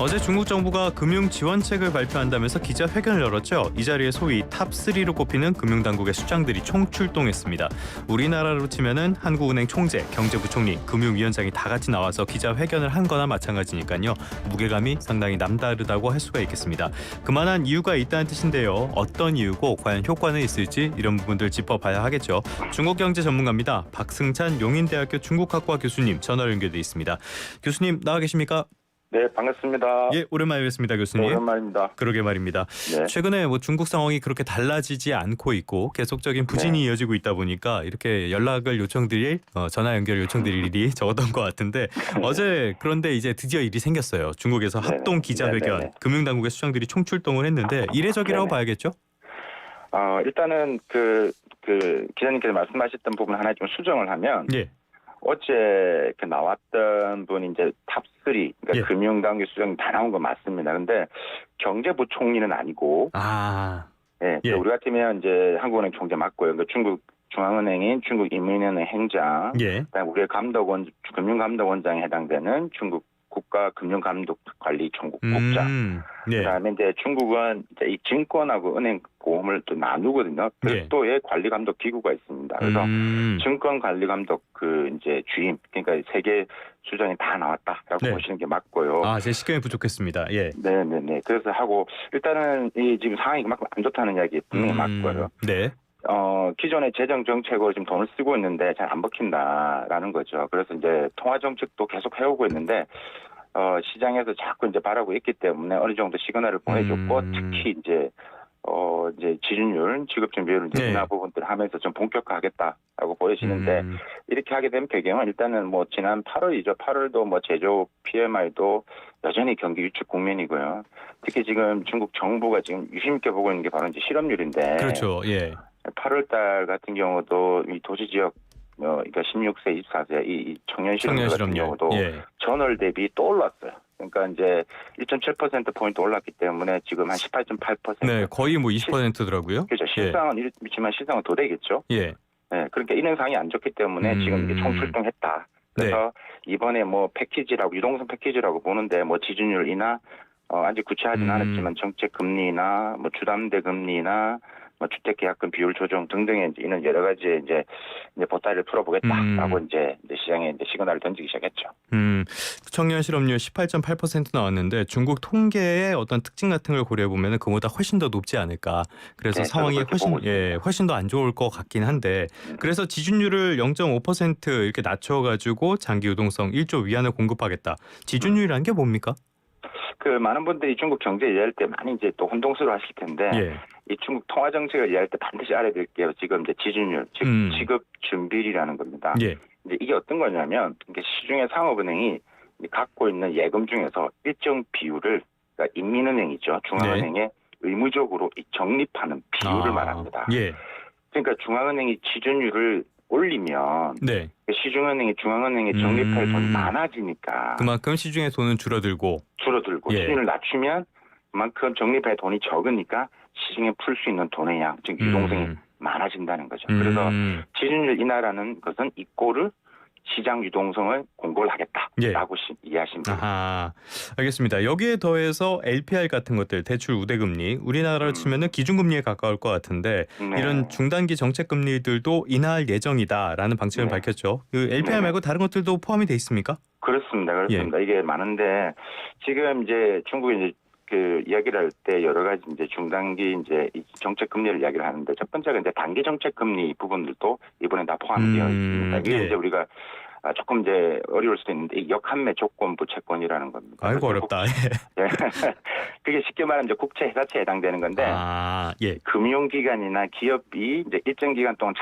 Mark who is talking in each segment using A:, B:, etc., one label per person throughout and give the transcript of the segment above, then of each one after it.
A: 어제 중국 정부가 금융 지원책을 발표한다면서 기자회견을 열었죠. 이 자리에 소위 탑3로 꼽히는 금융당국의 수장들이 총출동했습니다. 우리나라로 치면은 한국은행 총재, 경제부총리, 금융위원장이 다 같이 나와서 기자회견을 한 거나 마찬가지니까요. 무게감이 상당히 남다르다고 할 수가 있겠습니다. 그만한 이유가 있다는 뜻인데요. 어떤 이유고 과연 효과는 있을지 이런 부분들 짚어봐야 하겠죠. 중국경제 전문가입니다. 박승찬 용인대학교 중국학과 교수님 전화로 연결돼 있습니다. 교수님 나와 계십니까?
B: 네, 반갑습니다.
A: 예, 오랜만에 뵙습니다, 교수님.
B: 네, 오랜만입니다.
A: 그러게 말입니다.
B: 네.
A: 최근에 중국 상황이 그렇게 달라지지 않고 있고 계속적인 부진이 이어지고 있다 보니까 이렇게 연락을 요청드릴 전화 연결 요청드릴 일이 적었던 것 같은데 어제 그런데 이제 드디어 일이 생겼어요. 중국에서 합동 기자회견, 금융당국의 수장들이 총출동을 했는데 이례적이라고 봐야겠죠?
B: 일단은 그 기자님께서 말씀하셨던 부분 하나 좀 수정을 하면
A: 예.
B: 어제 나왔던 분이 이제 탑3 그러니까
A: 예.
B: 금융당국 수장이 다 나온 건 맞습니다. 그런데 경제부총리는 아니고
A: 예.
B: 우리 같으면 이제 한국은행 총재 맞고요. 그러니까 중국 중앙은행인 중국 인민은행 행장,
A: 예.
B: 그다음에 우리의 금융감독원장에 해당되는 중국 국가금융감독관리총국국장.
A: 예.
B: 그다음에 이제 중국은 이제 이 증권하고 은행 보험을 또 나누거든요. 별도의 관리 감독 기구가 있습니다. 그래서 증권 관리 감독 이제 주임, 그러니까 세계 수장이 다 나왔다라고 보시는 게 맞고요.
A: 제 시간이 부족했습니다. 예.
B: 네네네. 그래서 하고 일단은 이 지금 상황이 그만큼 안 좋다는 이야기 분명히 맞고요.
A: 네.
B: 기존의 재정 정책으로 지금 돈을 쓰고 있는데 잘 안 먹힌다라는 거죠. 그래서 이제 통화 정책도 계속 해오고 있는데 시장에서 자꾸 이제 바라고 있기 때문에 어느 정도 시그널을 보내줬고 특히 이제 지준율, 지급증 비율을 이제 인하 부분들을 하면서 좀 본격화하겠다라고 보여지는데 이렇게 하게 된 배경은 일단은 지난 8월이죠. 8월도 제조 PMI도 여전히 경기 위축 국면이고요. 특히 지금 중국 정부가 지금 유심 있게 보고 있는 게 바로 이제 실업률인데.
A: 그렇죠. 예.
B: 8월달 같은 경우도 이 도시 지역 그러니까 16세, 24세 이 청년 실업률 같은 경우도 전월 대비 또 올랐어요. 그러니까 이제 1.7%포인트 올랐기 때문에 지금 한 18.8%.
A: 네, 거의 20%더라고요.
B: 그렇죠. 실상은 있지만 실상은 더 되겠죠.
A: 예.
B: 네, 그러니까 인행상이 안 좋기 때문에 지금 이게 총출동했다. 그래서 이번에 패키지라고 유동성 패키지라고 보는데 지준율 인하 아직 구체하지는 않았지만 정책 금리나 주담대 금리나 주택계약금 비율 조정 등등의 이런 여러 가지 이제 보따리를 풀어보겠다라고 이제 시장에 시그널을 던지기 시작했죠.
A: 청년 실업률 18.8% 나왔는데 중국 통계의 어떤 특징 같은 걸 고려해 보면 그보다 훨씬 더 높지 않을까. 그래서 상황이 훨씬 더 안 좋을 것 같긴 한데 그래서 지준율을 0.5% 이렇게 낮춰가지고 장기 유동성 1조 위안을 공급하겠다. 지준율이라는 게 뭡니까?
B: 많은 분들이 중국 경제 이해할 때 많이 이제 또 혼동스러워 하실 텐데 이 중국 통화 정책을 이해할 때 반드시 알아야 될 게 지금 이제 지준율, 즉 지급 준비율이라는 겁니다. 이제 이게 어떤 거냐면 시중의 상업은행이 갖고 있는 예금 중에서 일정 비율을 그러니까 인민은행이죠. 중앙은행에 의무적으로 적립하는 비율을 말합니다. 그러니까 중앙은행이 지준율을 올리면 시중은행이 중앙은행에 적립할 돈이 많아지니까
A: 그만큼 시중의 돈은 줄어들고
B: 시중을 낮추면 그만큼 적립할 돈이 적으니까 시중에 풀 수 있는 돈의 양, 즉 유동성이 많아진다는 거죠. 그래서 지준율 인하라는 것은 이 꼴을 시장 유동성을 공고를 하겠다라고 이해하시면 됩니다.
A: 알겠습니다. 여기에 더해서 LPR 같은 것들, 대출 우대금리, 우리나라로 치면은 기준금리에 가까울 것 같은데 이런 중단기 정책금리들도 인하할 예정이다라는 방침을 밝혔죠. 그 LPR 말고 다른 것들도 포함이 돼 있습니까?
B: 그렇습니다. 이게 많은데 지금 이제 중국이 이야기를 할 때 여러 가지 이제 중단기 이제 정책 금리를 이야기를 하는데 첫 번째가 이제 단기 정책 금리 부분들도 이번에 다 포함되어 있습니다. 이게 이제 우리가 조금 이제 어려울 수도 있는데 역한매 조건부 채권이라는 겁니다.
A: 아이고 어렵다.
B: 그게 쉽게 말하면 이제 국채 회사채에 해당되는 건데 금융기관이나 기업이 이제 일정 기간 동안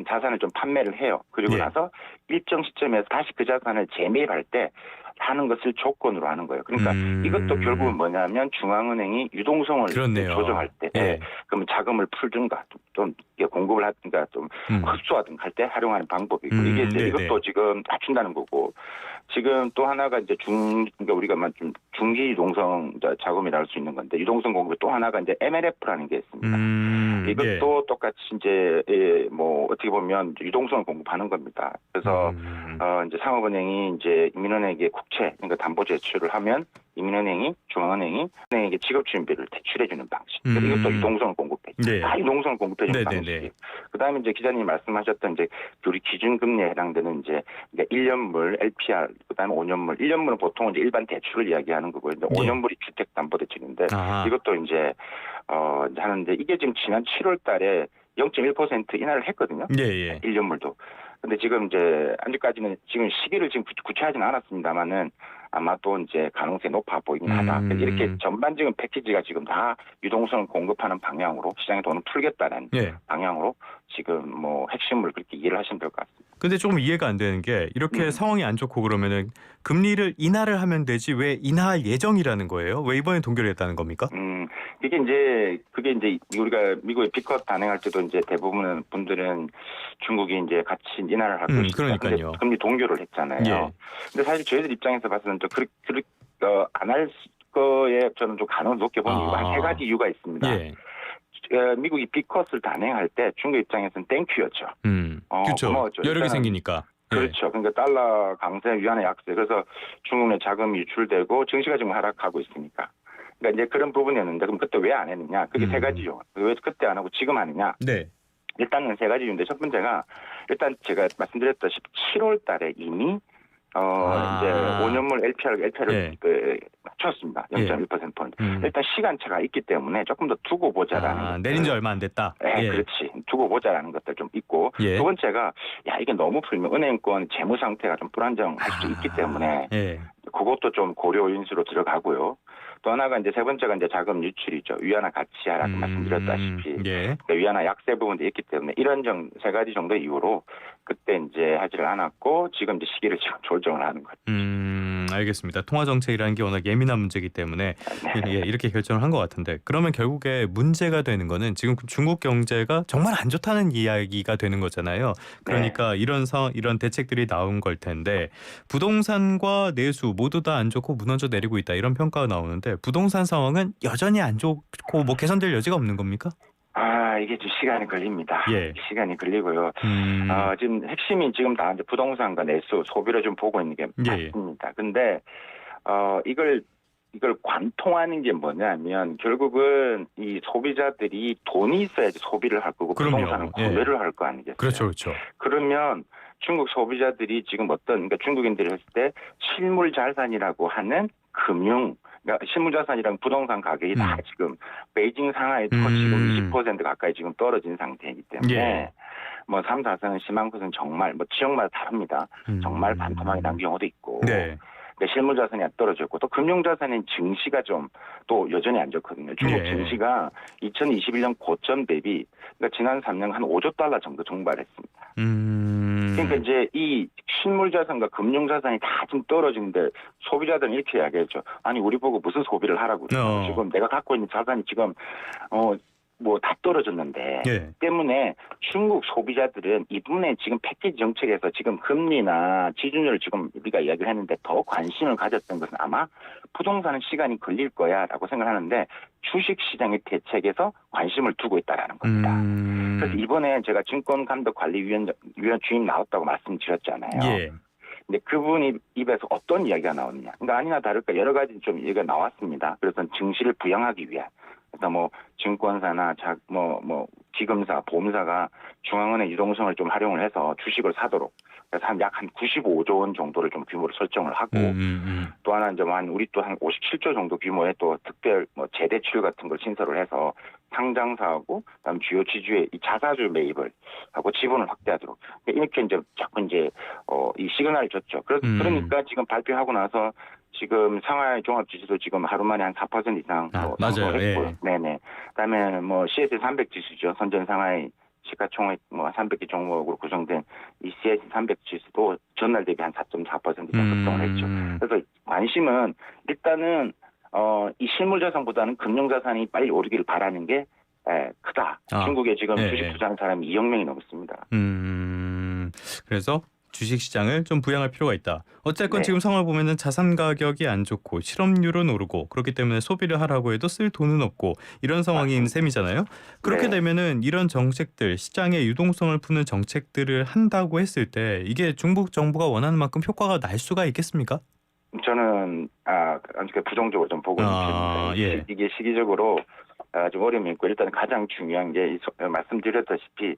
B: 자산을 좀 판매를 해요. 그리고 나서 일정 시점에서 다시 그 자산을 재매입할 때 하는 것을 조건으로 하는 거예요. 그러니까 이것도 결국은 뭐냐면 중앙은행이 유동성을 조정할 때 그러면 자금을 풀든가 좀 공급을 하든가 좀 흡수하든가 할 때 활용하는 방법이고 이게 이제 이것도 지금 낮춘다는 거고 지금 또 하나가 이제 그러니까 우리가 좀 중기 유동성 자금이라 할 수 있는 건데 유동성 공급 또 하나가 이제 MLF라는 게 있습니다. 이것도 똑같이 이제 뭐 어떻게 보면 유동성을 공급하는 겁니다. 그래서 이제 상업은행이 이제 인민은행에게 국채 그러니까 담보 제출을 하면 인민은행이 중앙은행이 은행에게 지급 준비를 대출해주는 방식. 그래서 이것도 유동성을 공급해.
A: 네.
B: 다 유동성을 공급해주는
A: 네네네.
B: 방식. 그다음에 이제 기자님이 말씀하셨던 이제 우리 기준금리에 해당되는 이제 1년물 LPR 그다음에 5년물 1년물은 보통 이제 일반 대출을 이야기하는 거고요. 이제 5년물이 주택담보대출인데 이것도 이제 하는데 이게 지금 지난 7월달에 0.1% 인하를 했거든요.
A: 예.
B: 1년물도. 근데 지금 이제 아직까지는 지금 시기를 지금 구체하지는 않았습니다만은 아마 또 이제 가능성이 높아 보이긴 하다. 이렇게 전반적인 패키지가 지금 다 유동성을 공급하는 방향으로 시장에 돈을 풀겠다는 방향으로 지금 뭐 핵심을 그렇게 이해를 하시면 될 것 같습니다.
A: 근데 조금 이해가 안 되는 게 이렇게 상황이 안 좋고 그러면은 금리를 인하를 하면 되지 왜 인하할 예정이라는 거예요? 왜 이번에 동결했다는 겁니까?
B: 그게 이제 우리가 미국의 B컷 단행할 때도 이제 대부분의 분들은 중국이 이제 같이 인하를 할 것이다.
A: 그러니까요.
B: 금리 동결을 했잖아요.
A: 예.
B: 근데 사실 저희들 입장에서 봐서는 또 안 할 거에 저는 좀 가능성 높게 보는 이유가 한 3가지 이유가 있습니다.
A: 예.
B: 미국이 B컷을 단행할 때 중국 입장에서는 땡큐였죠.
A: 그렇죠.
B: 고마웠죠.
A: 여력이 생기니까.
B: 그렇죠. 그러니까 달러 강세, 위안화 약세. 그래서 중국 내 자금이 유출되고 증시가 지금 하락하고 있으니까. 그러니까 이제 그런 부분이었는데 그럼 그때 왜 안 했느냐? 그게 3가지요. 왜 그때 안 하고 지금 하느냐?
A: 네.
B: 일단은 3가지인데 첫 번째가 일단 제가 말씀드렸다시피 7월 달에 이미 이제 5년물 LPR을 맞췄습니다. 0.1%포인트. 일단 시간차가 있기 때문에 조금 더 두고 보자라는 것들.
A: 내린 지 얼마 안 됐다.
B: 네, 그렇지. 두고 보자라는 것들 좀 있고 두 번째가 이게 너무 풀면 은행권 재무 상태가 좀 불안정할 수도 있기 때문에 그것도 좀 고려 인수로 들어가고요. 또 하나가 이제 세 번째가 이제 자금 유출이죠. 위안화 가치 하락 말씀드렸다시피 그러니까 위안화 약세 부분도 있기 때문에 이런 3가지 정도 이유로 그때 이제 하지를 않았고 지금 이제 시기를 지금 조정을 하는 거죠.
A: 알겠습니다. 통화 정책이라는 게 워낙 예민한 문제이기 때문에 이렇게 결정을 한 것 같은데 그러면 결국에 문제가 되는 거는 지금 중국 경제가 정말 안 좋다는 이야기가 되는 거잖아요. 그러니까 이런 대책들이 나온 걸 텐데 부동산과 내수 모두 다 안 좋고 무너져 내리고 있다 이런 평가가 나오는데 부동산 상황은 여전히 안 좋고 뭐 개선될 여지가 없는 겁니까?
B: 이게 좀 시간이 걸립니다.
A: 예.
B: 시간이 걸리고요. 지금 핵심이 지금 다 이제 부동산과 내수, 소비를 좀 보고 있는 게 맞습니다. 근데 이걸 관통하는 게 뭐냐면 결국은 이 소비자들이 돈이 있어야지 소비를 할 거고 부동산은 구매를 할 거 아니겠어요?
A: 그렇죠.
B: 그러면 중국 소비자들이 지금 그러니까 중국인들이 했을 때 실물 자산이라고 하는 그러니까 실물자산이랑 부동산 가격이 다 지금 베이징 상하이도 지금 20% 가까이 지금 떨어진 상태이기 때문에 뭐 3, 4선은 심한 것은 정말 뭐 지역마다 다릅니다. 정말 반토막이 난 경우도 있고 그러니까 실물자산이 떨어졌고 또 금융자산인 증시가 좀 또 여전히 안 좋거든요. 중국 증시가 2021년 고점 대비 그러니까 지난 3년 한 5조 달러 정도 증발했습니다. 그러니까 이제 이 실물자산과 금융자산이 다 지금 떨어지는데 소비자들은 이렇게 이야기했죠. 아니 우리 보고 무슨 소비를 하라고 그래요. 지금 내가 갖고 있는 자산이 지금 뭐 다 떨어졌는데 때문에 중국 소비자들은 이번에 지금 패키지 정책에서 지금 금리나 지준율을 지금 우리가 이야기를 했는데 더 관심을 가졌던 것은 아마 부동산은 시간이 걸릴 거야라고 생각하는데 주식시장의 대책에서 관심을 두고 있다라는 겁니다. 그래서 이번에 제가 증권감독관리위원 주임 나왔다고 말씀드렸잖아요. 근데 그분 입에서 어떤 이야기가 나오느냐. 그러니까 아니나 다를까 여러 가지 좀 얘기가 나왔습니다. 그래서 증시를 부양하기 위한. 그래서 뭐 증권사나 기금사, 보험사가 중앙은행 유동성을 좀 활용을 해서 주식을 사도록. 그래서 약 한 95조 원 정도를 좀 규모를 설정을 하고 또 하나 이제 우리 또 한 57조 정도 규모의 또 특별 재대출 같은 걸 신설을 해서 상장사하고 그다음 주요 지주의 이 자사주 매입을 하고 지분을 확대하도록 이렇게 이제 자꾸 이제 이 시그널을 줬죠. 그러니까 지금 발표하고 나서 지금 상하이 종합지수도 지금 하루 만에 한 4% 이상 상승했고요. 네네. 그다음에 뭐 CSI 300 지수죠. 선전 상하이 시가총액 300개 종목으로 구성된 이 CSI 300 지수도 전날 대비 한 4.4% 이상 급등을 했죠. 그래서 관심은 일단은 이 실물자산보다는 금융자산이 빨리 오르기를 바라는 게 크다. 중국에 지금 주식 투자하는 사람이 2억 명이 넘습니다.
A: 그래서 주식시장을 좀 부양할 필요가 있다. 어쨌건
B: 네.
A: 지금 상황을 보면은 자산 가격이 안 좋고 실업률은 오르고 그렇기 때문에 소비를 하라고 해도 쓸 돈은 없고 이런 상황인
B: 맞습니다.
A: 셈이잖아요. 그렇게
B: 네.
A: 되면은 이런 정책들, 시장의 유동성을 푸는 정책들을 한다고 했을 때 이게 중국 정부가 원하는 만큼 효과가 날 수가 있겠습니까?
B: 저는 아주 부정적으로 좀 보고 있는 편입니다.
A: 예.
B: 이게 시기적으로 좀 어려움이 있고 일단 가장 중요한 게 말씀드렸다시피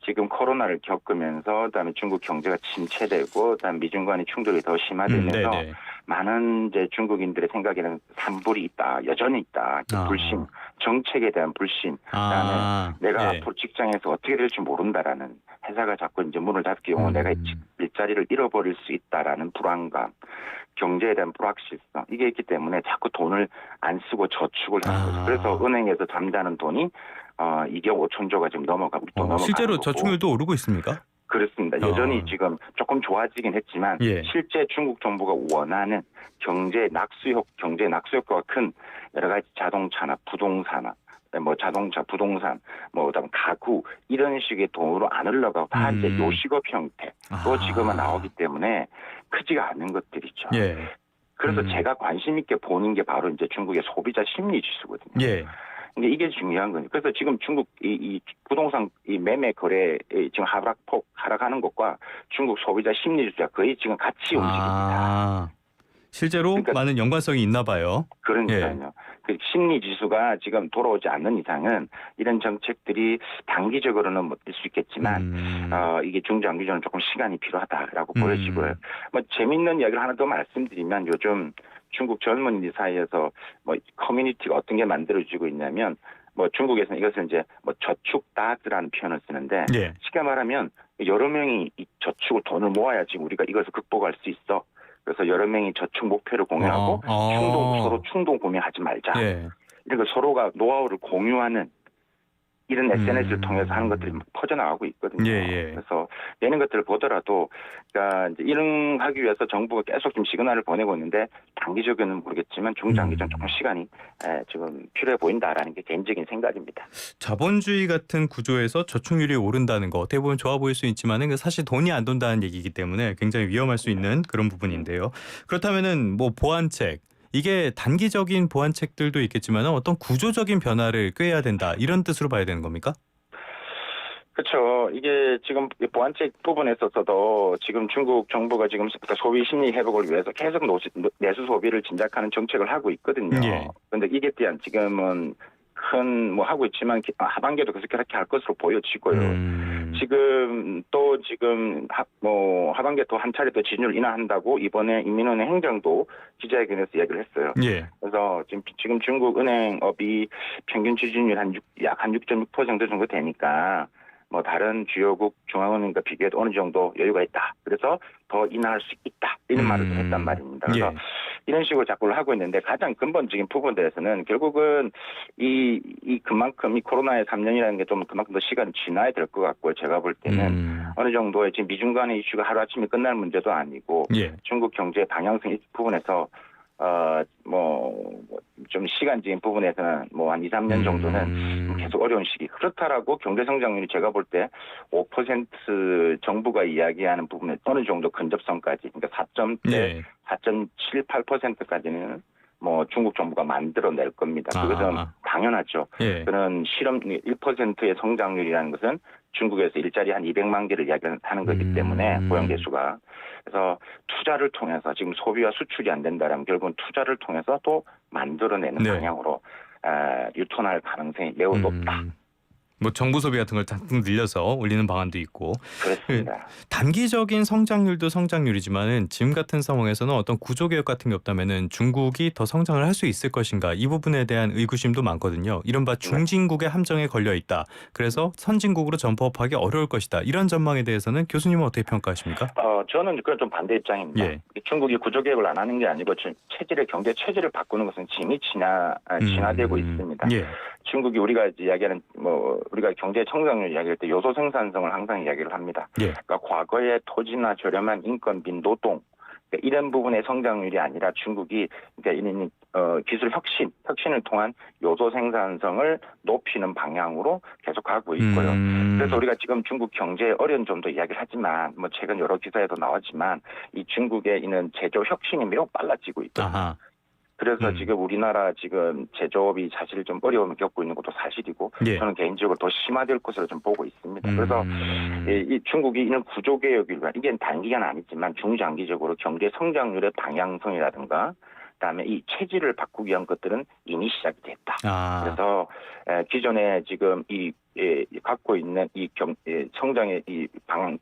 B: 지금 코로나를 겪으면서 그다음에 중국 경제가 침체되고 그다음에 미중 간의 충돌이 더 심화되면서
A: 네네.
B: 많은 이제 중국인들의 생각에는 산불이 있다, 여전히 있다, 불신, 정책에 대한 불신, 그다음에 내가
A: 예.
B: 앞으로 직장에서 어떻게 될지 모른다라는 회사가 자꾸 이제 문을 닫을 경우 내가 일자리를 잃어버릴 수 있다라는 불안감, 경제에 대한 불확실성 이게 있기 때문에 자꾸 돈을 안 쓰고 저축을 하는 거죠. 그래서 은행에서 잠자는 돈이 2억 5천조가 지금 넘어가고 또 넘어가는
A: 실제로
B: 거고.
A: 저축률도 오르고 있습니까?
B: 그렇습니다. 여전히 지금 조금 좋아지긴 했지만
A: 예.
B: 실제 중국 정부가 원하는 경제 낙수효과가 큰 여러 가지 자동차나 부동산이나 뭐 자동차, 부동산, 뭐 그다음 가구 이런 식의 돈으로 안 흘러가고 다 이제 요식업 형태로 지금은 나오기 때문에 크지가 않은 것들이죠.
A: 예.
B: 그래서 제가 관심 있게 보는 게 바로 이제 중국의 소비자 심리 지수거든요.
A: 예.
B: 근데 이게 중요한 거예요. 그래서 지금 중국 이 부동산 이 매매 거래 지금 하락하는 것과 중국 소비자 심리 지수가 거의 지금 같이 움직입니다.
A: 실제로
B: 그러니까
A: 많은 연관성이 있나 봐요.
B: 그러니까요.
A: 예.
B: 그 심리 지수가 지금 돌아오지 않는 이상은 이런 정책들이 단기적으로는 못 될 수 있겠지만 이게 중장기적으로는 조금 시간이 필요하다라고 보여지고요. 뭐 재밌는 이야기를 하나 더 말씀드리면 요즘 중국 젊은이들 사이에서 뭐 커뮤니티가 어떤 게 만들어지고 있냐면 뭐 중국에서는 이것을 이제 뭐 저축 다즈라는 표현을 쓰는데
A: 예.
B: 쉽게 말하면 여러 명이 이 저축을 돈을 모아야지 우리가 이것을 극복할 수 있어. 그래서 여러 명이 저축 목표를 공유하고 서로 충동 구매하지 말자.
A: 예.
B: 이런 거 서로가 노하우를 공유하는 이런 SNS를 통해서 하는 것들이 퍼져나가고 있거든요.
A: 예.
B: 그래서 이런 것들을 보더라도 그러니까 이제 이런 하기 위해서 정부가 계속 지금 시그널을 보내고 있는데 단기적으로는 모르겠지만 중장기적으로 조금 시간이 지금 필요해 보인다라는 게 개인적인 생각입니다.
A: 자본주의 같은 구조에서 저축률이 오른다는 거 어떻게 보면 좋아 보일 수 있지만은 사실 돈이 안 돈다는 얘기이기 때문에 굉장히 위험할 수 있는 그런 부분인데요. 그렇다면은 뭐 보완책 이게 단기적인 보완책들도 있겠지만 어떤 구조적인 변화를 꾀해야 된다 이런 뜻으로 봐야 되는 겁니까?
B: 그렇죠. 이게 지금 보완책 부분에 있어서도 지금 중국 정부가 지금 소비 심리 회복을 위해서 계속 내수 소비를 진작하는 정책을 하고 있거든요. 그런데 이게 대한 지금은 큰 뭐 하고 있지만 하반기에도 계속 그렇게 할 것으로 보여지고요. 지금 뭐 하반기에 또 한 차례 또 지준율 인하한다고 이번에 인민은행 행정도 기자회견에서 이야기를 했어요. 그래서 지금 중국 은행업이 평균 지준율 약 6.6% 정도 되니까 뭐 다른 주요국 중앙은행과 비교해도 어느 정도 여유가 있다. 그래서 더 인하할 수 있다. 이런 말을 좀 했단 말입니다. 그래서 이런 식으로 자꾸 하고 있는데 가장 근본적인 부분들에서는 결국은 이 그만큼 이 코로나의 3년이라는 게 좀 그만큼 더 시간이 지나야 될 것 같고요. 제가 볼 때는 어느 정도의 지금 미중 간의 이슈가 하루아침에 끝날 문제도 아니고 중국 경제 방향성 이 부분에서 좀 시간적인 부분에서는 뭐 한 2, 3년 정도는 계속 어려운 시기. 그렇다라고 경제 성장률이 제가 볼 때 5% 정부가 이야기하는 부분에 어느 정도 근접성까지 그러니까 4.7, 4.78%까지는 뭐 중국 정부가 만들어낼 겁니다. 그것은 당연하죠. 그런 실험 1%의 성장률이라는 것은 중국에서 일자리 한 200만 개를 이야기하는 거기 때문에 고용개수가. 그래서 투자를 통해서 지금 소비와 수출이 안 된다면 결국은 투자를 통해서 또 만들어내는 방향으로 유턴할 가능성이 매우 높다.
A: 뭐 정부 소비 같은 걸 잔뜩 늘려서 올리는 방안도 있고.
B: 그렇습니다.
A: 단기적인 성장률도 성장률이지만은 지금 같은 상황에서는 어떤 구조개혁 같은 게 없다면은 중국이 더 성장을 할 수 있을 것인가 이 부분에 대한 의구심도 많거든요. 이른바 중진국의 함정에 걸려 있다. 그래서 선진국으로 점퍼업하기 어려울 것이다. 이런 전망에 대해서는 교수님은 어떻게 평가하십니까?
B: 저는 그건 좀 반대 입장입니다. 중국이 구조개혁을 안 하는 게 아니고 경제 체질을 바꾸는 것은 이미 진화되고 있습니다. 중국이 우리가 이야기하는 우리가 경제 성장률 이야기할 때 요소 생산성을 항상 이야기를 합니다. 그러니까 과거에 토지나 저렴한 인건비, 노동 그러니까 이런 부분의 성장률이 아니라 중국이 그러니까 이런 기술 혁신을 통한 요소 생산성을 높이는 방향으로 계속 가고 있고요. 그래서 우리가 지금 중국 경제의 어려운 점도 이야기를 하지만 뭐 최근 여러 기사에도 나왔지만 이 중국의 이는 제조 혁신이 매우 빨라지고 있거든요.
A: 아하.
B: 그래서 지금 우리나라 지금 제조업이 사실 좀 어려움을 겪고 있는 것도 사실이고
A: 예.
B: 저는 개인적으로 더 심화될 것으로 좀 보고 있습니다. 그래서 이 중국이 이런 구조개혁을 이게 단기간 아니지만 중장기적으로 경제 성장률의 방향성이라든가 그다음에 이 체질을 바꾸기 위한 것들은 이미 시작이 됐다. 그래서 기존에 지금 갖고 있는 성장의 이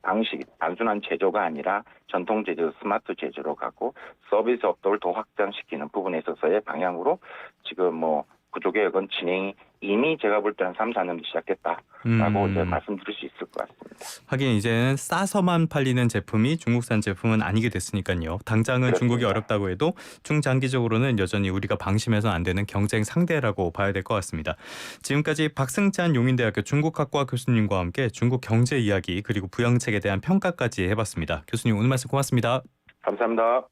B: 방식 단순한 제조가 아니라 전통 제조, 스마트 제조로 가고 서비스업도를 더 확장시키는 부분에 있어서의 방향으로 지금 뭐 구조개혁은 진행이 이미 제가 볼 때는 3, 4년 시작됐다라고 이제 말씀드릴 수 있을 것 같습니다.
A: 하긴 이제는 싸서만 팔리는 제품이 중국산 제품은 아니게 됐으니까요. 당장은
B: 그렇습니다.
A: 중국이 어렵다고 해도 중장기적으로는 여전히 우리가 방심해서는 안 되는 경쟁 상대라고 봐야 될 것 같습니다. 지금까지 박승찬 용인대학교 중국학과 교수님과 함께 중국 경제 이야기 그리고 부양책에 대한 평가까지 해봤습니다. 교수님 오늘 말씀 고맙습니다.
B: 감사합니다.